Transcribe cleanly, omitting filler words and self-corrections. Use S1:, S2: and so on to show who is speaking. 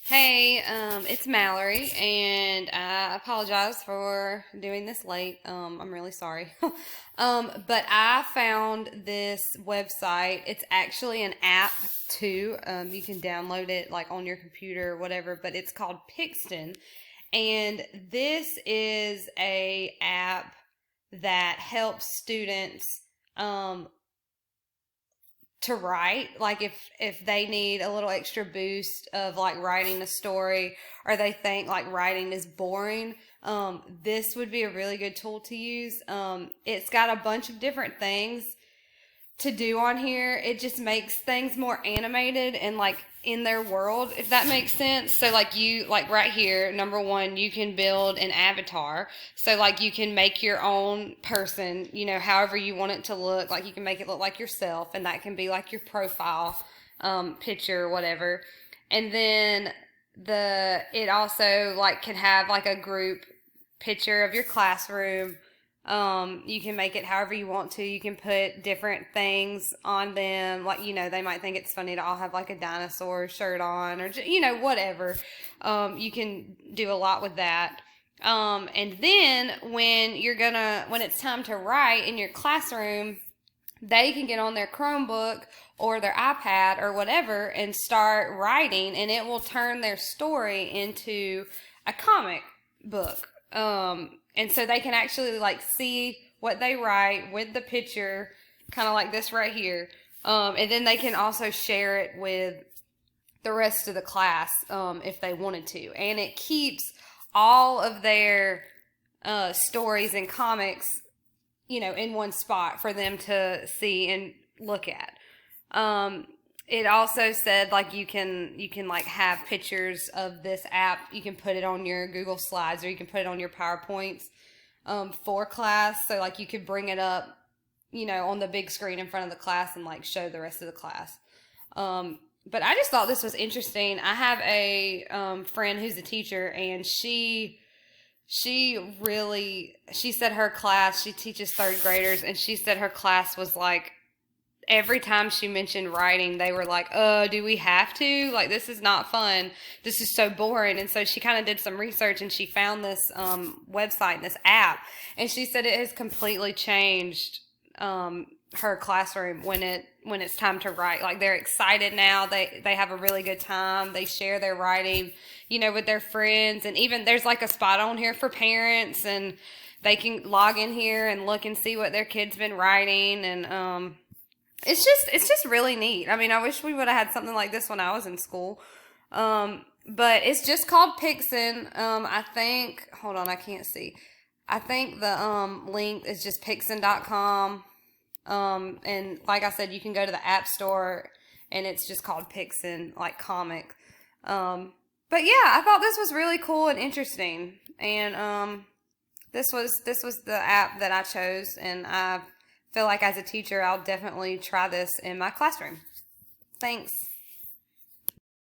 S1: Hey, it's Mallory, and I apologize for doing this late. I'm really sorry. But I found this website. It's actually an app too. You can download it like on your computer or whatever, but it's called Pixton. And this is a app that helps students um, to write, like if they need a little extra boost of like writing a story, or they think like writing is boring. This would be a really good tool to use. It's got a bunch of different things to do on here. It just makes things more animated and like in their world, if that makes sense. So like right here, number one, you can build an avatar. So like you can make your own person, however you want it to look. Like you can make it look like yourself, and that can be like your profile picture or whatever. And then it also like can have like a group picture of your classroom. You can make it however you want to. You can put different things on them. Like, they might think it's funny to all have like a dinosaur shirt on, or, whatever. You can do a lot with that. And then when it's time to write in your classroom, they can get on their Chromebook or their iPad or whatever and start writing, and it will turn their story into a comic book. And so they can actually like see what they write with the picture, kind of like this right here. And then they can also share it with the rest of the class if they wanted to. And it keeps all of their stories and comics, in one spot for them to see and look at. It also said like you can like have pictures of this app. You can put it on your Google Slides, or you can put it on your PowerPoints for class. So like you could bring it up, on the big screen in front of the class and like show the rest of the class. But I just thought this was interesting. I have a friend who's a teacher, and she said her class, she teaches third graders, and she said her class was like, every time she mentioned writing, they were like, do we have to? Like, this is not fun. This is so boring. And so she kind of did some research, and she found this website, this app. And she said it has completely changed her classroom when it's time to write. Like, they're excited now. They have a really good time. They share their writing, with their friends. And even there's like a spot on here for parents, and they can log in here and look and see what their kid's been writing. And it's just really neat. I mean, I wish we would have had something like this when I was in school. But it's just called Pixton. I think, hold on, I can't see. I think the link is just pixton.com. And like I said, you can go to the App Store, and it's just called Pixton, like comic. But yeah, I thought this was really cool and interesting. And this was the app that I chose, and I feel like as a teacher, I'll definitely try this in my classroom. Thanks.